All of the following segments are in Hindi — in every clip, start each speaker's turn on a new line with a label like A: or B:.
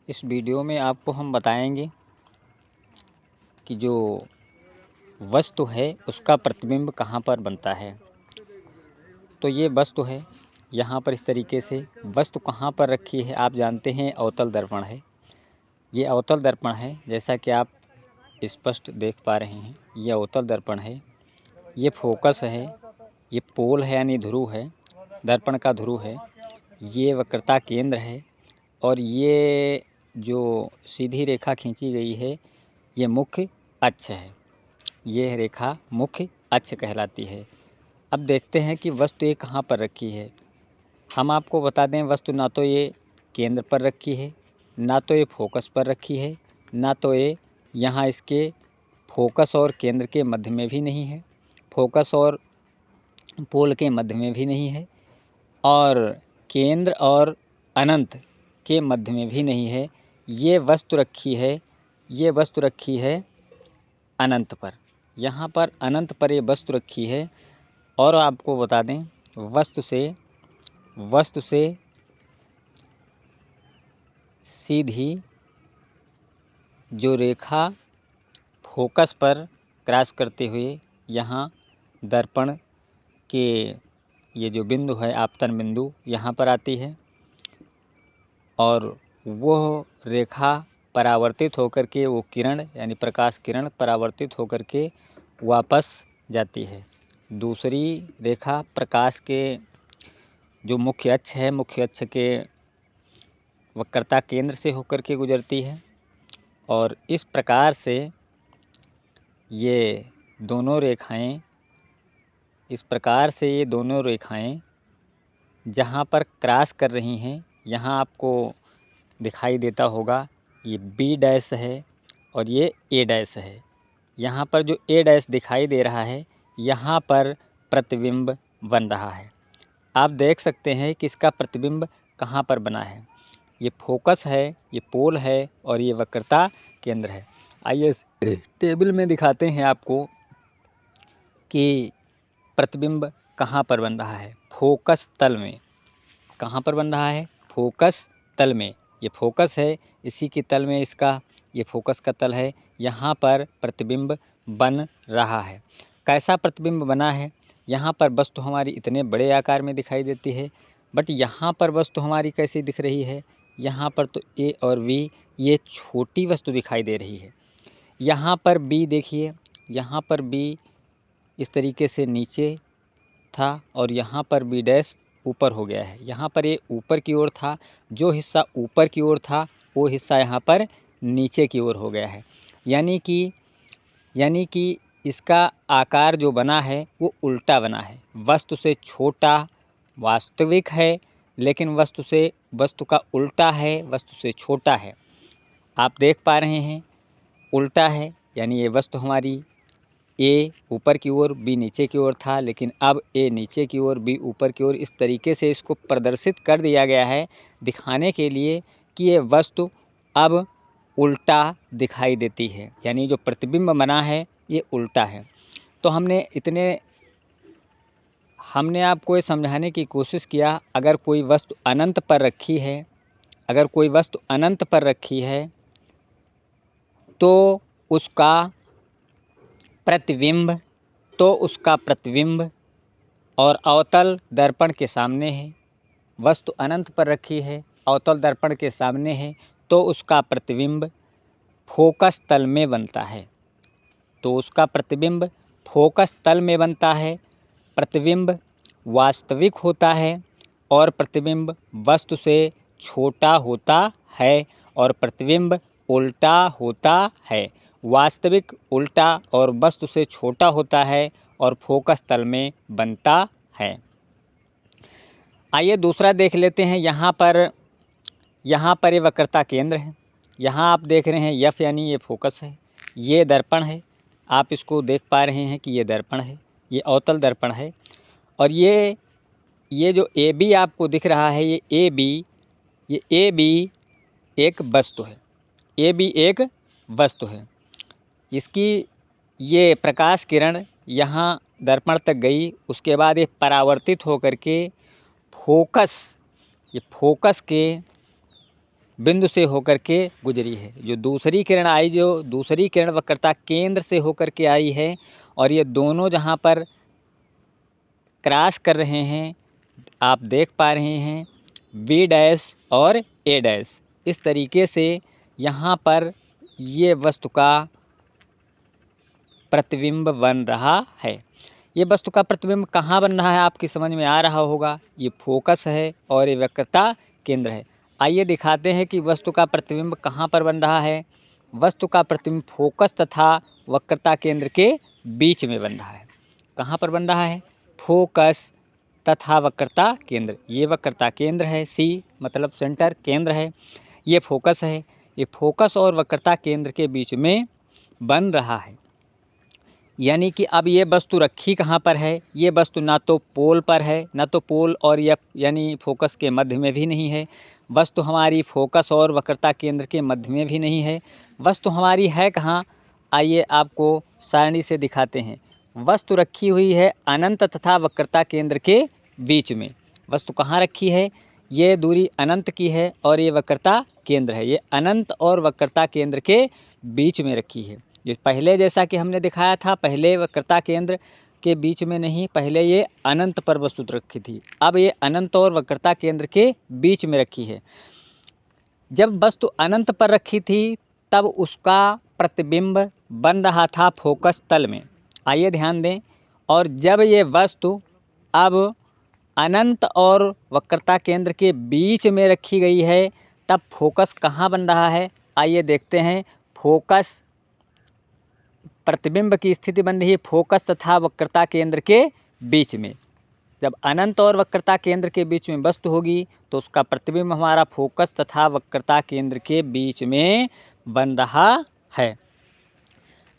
A: इस वीडियो में आपको हम बताएंगे कि जो वस्तु है उसका प्रतिबिंब कहाँ पर बनता है। तो ये वस्तु है, यहाँ पर इस तरीके से वस्तु कहाँ पर रखी है आप जानते हैं, अवतल दर्पण है। ये अवतल दर्पण है, जैसा कि आप स्पष्ट देख पा रहे हैं। ये अवतल दर्पण है, ये फोकस है, ये पोल है यानी ध्रुव है, दर्पण का ध्रुव है, ये वक्रता केंद्र है और ये जो सीधी रेखा खींची गई है ये मुख्य अक्ष है। ये रेखा मुख्य अक्ष कहलाती है। अब देखते हैं कि वस्तु ये कहाँ पर रखी है। हम आपको बता दें, वस्तु ना तो ये केंद्र पर रखी है, ना तो ये फोकस पर रखी है, ना तो ये यहाँ इसके फोकस और केंद्र के मध्य में भी नहीं है, फोकस और पोल के मध्य में भी नहीं है, और केंद्र और अनंत के मध्य में भी नहीं है। ये वस्तु रखी है, ये वस्तु रखी है अनंत पर। यहाँ पर अनंत पर ये वस्तु रखी है। और आपको बता दें, वस्तु से सीधी जो रेखा फोकस पर क्रॉस करते हुए यहाँ दर्पण के ये जो बिंदु है, आपतन बिंदु, यहाँ पर आती है और वह रेखा परावर्तित होकर के वो किरण यानी प्रकाश किरण परावर्तित होकर के वापस जाती है। दूसरी रेखा प्रकाश के जो मुख्य अक्ष है, मुख्य अक्ष के वक्रता केंद्र से होकर के गुजरती है। और इस प्रकार से ये दोनों रेखाएं जहाँ पर क्रॉस कर रही हैं, यहाँ आपको दिखाई देता होगा ये बी डैश है और ये ए डैश है। यहाँ पर जो ए डैश दिखाई दे रहा है, यहाँ पर प्रतिबिंब बन रहा है। आप देख सकते हैं कि इसका प्रतिबिंब कहाँ पर बना है। ये फोकस है, ये पोल है और ये वक्रता केंद्र है। आइए इस टेबल में दिखाते हैं आपको कि प्रतिबिंब कहाँ पर बन रहा है। फोकस तल में। कहाँ पर बन रहा है? फोकस तल में। ये फोकस है, इसी के तल में इसका ये फोकस का तल है, यहाँ पर प्रतिबिंब बन रहा है। कैसा प्रतिबिंब बना है? यहाँ पर वस्तु हमारी इतने बड़े आकार में दिखाई देती है, बट यहाँ पर वस्तु हमारी कैसी दिख रही है? यहाँ पर तो ए और बी ये छोटी वस्तु दिखाई दे रही है। यहाँ पर बी देखिए, यहाँ पर बी इस तरीके से नीचे था और यहाँ पर बी डैश ऊपर हो गया है। यहाँ पर ये ऊपर की ओर था, जो हिस्सा ऊपर की ओर था वो हिस्सा यहाँ पर नीचे की ओर हो गया है। यानी कि इसका आकार जो बना है वो उल्टा बना है। वस्तु से छोटा वास्तविक है, लेकिन वस्तु का उल्टा है, वस्तु से छोटा है। आप देख पा रहे हैं उल्टा है, यानी ये वस्तु हमारी ए ऊपर की ओर बी नीचे की ओर था, लेकिन अब ए नीचे की ओर बी ऊपर की ओर। इस तरीके से इसको प्रदर्शित कर दिया गया है दिखाने के लिए कि ये वस्तु अब उल्टा दिखाई देती है, यानी जो प्रतिबिंब बना है ये उल्टा है। तो हमने आपको ये समझाने की कोशिश किया, अगर कोई वस्तु अनंत पर रखी है तो उसका प्रतिबिंब और अवतल दर्पण के सामने है। वस्तु अनंत पर रखी है, अवतल दर्पण के सामने है, तो उसका प्रतिबिंब फोकस तल में बनता है। प्रतिबिंब वास्तविक होता है और प्रतिबिंब वस्तु से छोटा होता है और प्रतिबिंब उल्टा होता है। वास्तविक उल्टा और वस्तु से छोटा होता है और फोकस तल में बनता है। आइए दूसरा देख लेते हैं। यहाँ पर ये वक्रता केंद्र है। यहाँ आप देख रहे हैं एफ यानी ये फोकस है, ये दर्पण है। आप इसको देख पा रहे हैं कि ये दर्पण है, ये अवतल दर्पण है। और ये जो ए बी आपको दिख रहा है, ये ए बी एक वस्तु है। ए बी एक वस्तु है। इसकी ये प्रकाश किरण यहाँ दर्पण तक गई, उसके बाद ये परावर्तित होकर के फोकस के बिंदु से होकर के गुजरी है। जो दूसरी किरण आई, जो दूसरी किरण वक्रता केंद्र से होकर के आई है, और ये दोनों जहाँ पर क्रॉस कर रहे हैं आप देख पा रहे हैं बी डैश और ए डैश। इस तरीके से यहाँ पर ये वस्तु का प्रतिबिंब बन रहा है। ये वस्तु का प्रतिबिंब कहाँ बन रहा है आपकी समझ में आ रहा होगा। ये फोकस है और ये वक्रता केंद्र है। आइए दिखाते हैं कि वस्तु का प्रतिबिंब कहाँ पर बन रहा है। वस्तु का प्रतिबिंब फोकस तथा वक्रता केंद्र के बीच में बन रहा है। कहाँ पर बन रहा है? फोकस तथा वक्रता केंद्र। ये वक्रता केंद्र है, सी मतलब सेंटर, केंद्र है, ये फोकस है। ये फोकस और वक्रता केंद्र के बीच में बन रहा है। यानी कि अब ये वस्तु रखी कहाँ पर है? ये वस्तु ना तो पोल पर है, ना तो पोल और एफ यानी फोकस के मध्य में भी नहीं है। वस्तु हमारी फोकस और वक्रता केंद्र के मध्य में भी नहीं है। वस्तु हमारी है कहाँ? आइए आपको सारणी से दिखाते हैं। वस्तु रखी हुई है अनंत तथा वक्रता केंद्र के बीच में। वस्तु कहाँ रखी है? ये दूरी अनंत की है और ये वक्रता केंद्र है। ये अनंत और वक्रता केंद्र के बीच में रखी है। जो पहले जैसा कि हमने दिखाया था, पहले वक्रता केंद्र के बीच में नहीं, पहले ये अनंत पर वस्तु रखी थी। अब ये अनंत और वक्रता केंद्र के बीच में रखी है। जब वस्तु अनंत पर रखी थी तब उसका प्रतिबिंब बन रहा था फोकस तल में। आइए ध्यान दें। और जब ये वस्तु अब अनंत और वक्रता केंद्र के बीच में रखी गई है तब फोकस कहाँ बन रहा है? आइए देखते हैं। फोकस प्रतिबिंब की स्थिति बन रही है फोकस तथा वक्रता केंद्र के बीच में। जब अनंत और वक्रता केंद्र के बीच में वस्तु होगी तो उसका प्रतिबिंब हमारा फोकस तथा वक्रता केंद्र के बीच में बन रहा है।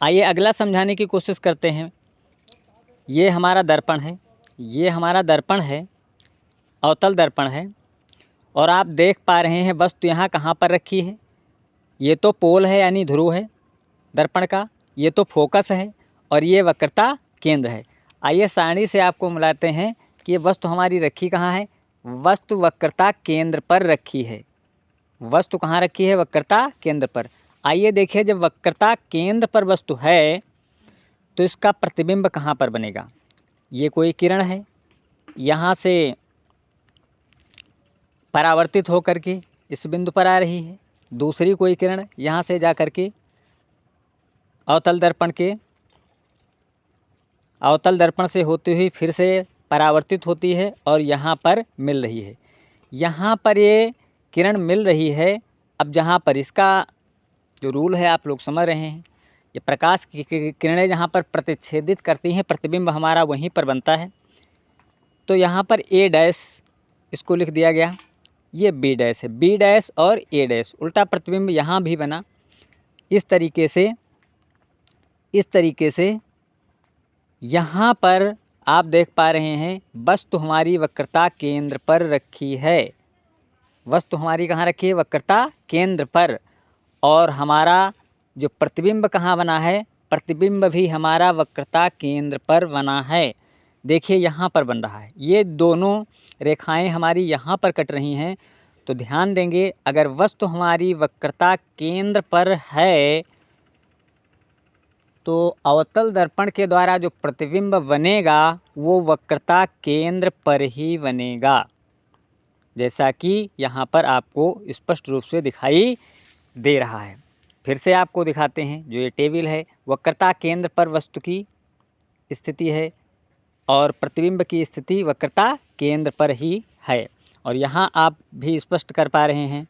A: आइए अगला समझाने की कोशिश करते हैं। ये हमारा दर्पण है, ये हमारा दर्पण है, अवतल दर्पण है, और आप देख पा रहे हैं वस्तु यहाँ कहाँ पर रखी है। ये तो पोल है यानी ध्रुव है दर्पण का, ये तो फोकस है और ये वक्रता केंद्र है। आइए सारणी से आपको मिलाते हैं कि ये वस्तु हमारी रखी कहाँ है। वस्तु वक्रता केंद्र पर रखी है। वस्तु कहाँ रखी है? वक्रता केंद्र पर। आइए देखिए, जब वक्रता केंद्र पर वस्तु है तो इसका प्रतिबिंब कहाँ पर बनेगा? ये कोई किरण है, यहाँ से परावर्तित होकर के इस बिंदु पर आ रही है। दूसरी कोई किरण यहाँ से जा कर के अवतल दर्पण से होती हुई फिर से परावर्तित होती है और यहाँ पर मिल रही है। यहाँ पर ये किरण मिल रही है। अब जहाँ पर इसका जो रूल है आप लोग समझ रहे हैं, ये प्रकाश की किरणें जहाँ पर प्रतिच्छेदित करती हैं प्रतिबिंब हमारा वहीं पर बनता है। तो यहाँ पर ए डैश इसको लिख दिया गया, ये बी डैश है। बी डैश और ए डैश, उल्टा प्रतिबिंब यहाँ भी बना। इस तरीके से यहाँ पर आप देख पा रहे हैं वस्तु हमारी वक्रता केंद्र पर रखी है। वस्तु हमारी कहाँ रखी है? वक्रता केंद्र पर। और हमारा जो प्रतिबिंब कहाँ बना है? प्रतिबिंब भी हमारा वक्रता केंद्र पर बना है। देखिए यहाँ पर बन रहा है। ये दोनों रेखाएं हमारी यहाँ पर कट रही हैं। तो ध्यान देंगे, अगर वस्तु हमारी वक्रता केंद्र पर है तो अवतल दर्पण के द्वारा जो प्रतिबिंब बनेगा वो वक्रता केंद्र पर ही बनेगा, जैसा कि यहाँ पर आपको स्पष्ट रूप से दिखाई दे रहा है। फिर से आपको दिखाते हैं। जो ये टेबल है, वक्रता केंद्र पर वस्तु की स्थिति है और प्रतिबिंब की स्थिति वक्रता केंद्र पर ही है, और यहाँ आप भी स्पष्ट कर पा रहे हैं।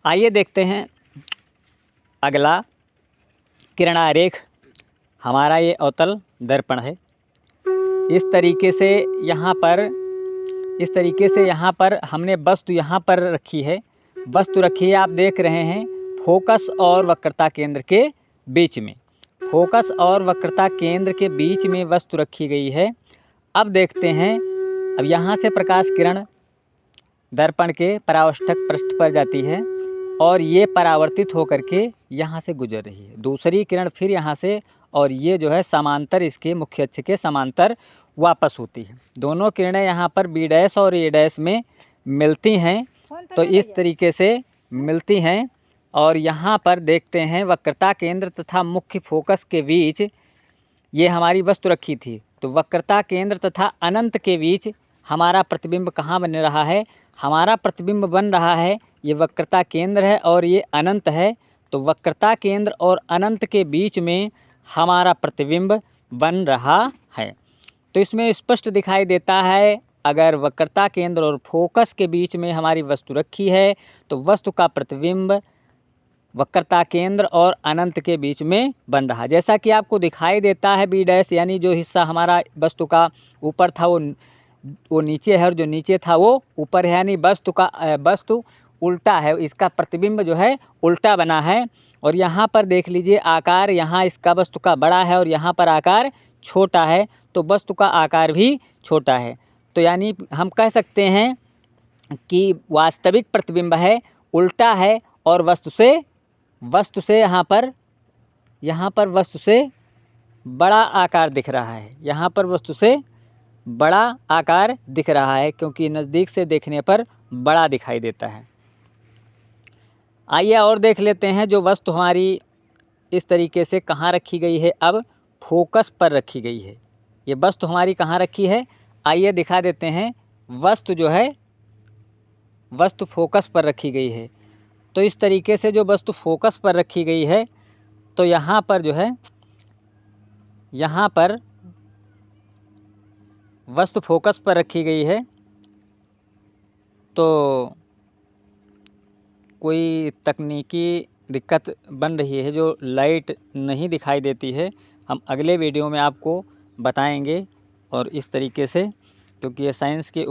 A: आइए देखते हैं अगला किरणारेख। हमारा ये अवतल दर्पण है। इस तरीके से यहाँ पर हमने वस्तु यहाँ पर रखी है। वस्तु रखी है, आप देख रहे हैं फोकस और वक्रता केंद्र के बीच में। फोकस और वक्रता केंद्र के बीच में वस्तु रखी गई है। अब देखते हैं, अब यहाँ से प्रकाश किरण दर्पण के परावर्तक पृष्ठ पर जाती है और ये परावर्तित होकर के यहाँ से गुजर रही है। दूसरी किरण फिर यहाँ से, और ये जो है समांतर इसके मुख्य अक्ष के समांतर वापस होती है। दोनों किरणें यहाँ पर बी डैश और ए डैश में मिलती हैं। तो इस तरीके से मिलती हैं। और यहाँ पर देखते हैं वक्रता केंद्र तथा मुख्य फोकस के बीच ये हमारी वस्तु रखी थी। तो वक्रता केंद्र तथा अनंत के बीच हमारा प्रतिबिंब कहाँ बन रहा है? हमारा प्रतिबिंब बन रहा है, ये वक्रता केंद्र है और ये अनंत है। तो वक्रता केंद्र और अनंत के बीच में हमारा प्रतिबिंब बन रहा है। तो इसमें स्पष्ट दिखाई देता है, अगर वक्रता केंद्र और फोकस के बीच में हमारी वस्तु रखी है तो वस्तु का प्रतिबिंब वक्रता केंद्र और अनंत के बीच में बन रहा। जैसा कि आपको दिखाई देता है बी डैश, यानी जो हिस्सा हमारा वस्तु का ऊपर था वो नीचे है और जो नीचे था वो ऊपर है, यानी वस्तु उल्टा है, इसका प्रतिबिंब जो है उल्टा बना है। और यहाँ पर देख लीजिए आकार, यहाँ इसका वस्तु का बड़ा है और यहाँ पर आकार छोटा है, तो वस्तु का आकार भी छोटा है। तो यानी हम कह सकते हैं कि वास्तविक प्रतिबिंब है उल्टा है और वस्तु से यहाँ पर वस्तु से बड़ा आकार दिख रहा है, यहाँ पर वस्तु से बड़ा आकार दिख रहा है, क्योंकि नज़दीक से देखने पर बड़ा दिखाई देता है। आइए और देख लेते हैं जो वस्तु हमारी इस तरीके से कहाँ रखी गई है। अब फोकस पर रखी गई है। ये वस्तु हमारी कहाँ रखी है, आइए दिखा देते हैं। वस्तु जो है वस्तु फोकस पर रखी गई है। तो इस तरीके से जो वस्तु फोकस पर रखी गई है, तो यहाँ पर जो है, यहाँ पर वस्तु फोकस पर रखी गई है, तो कोई तकनीकी दिक्कत बन रही है जो लाइट नहीं दिखाई देती है, हम अगले वीडियो में आपको बताएंगे। और इस तरीके से, क्योंकि ये साइंस के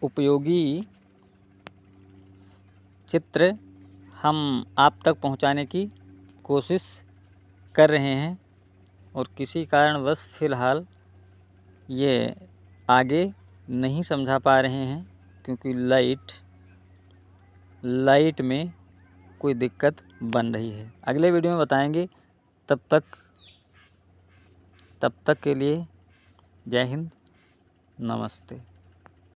A: उपयोगी चित्र हम आप तक पहुंचाने की कोशिश कर रहे हैं, और किसी कारणवश फ़िलहाल ये आगे नहीं समझा पा रहे हैं, क्योंकि लाइट में कोई दिक्कत बन रही है। अगले वीडियो में बताएंगे। तब तक के लिए जय हिंद, नमस्ते।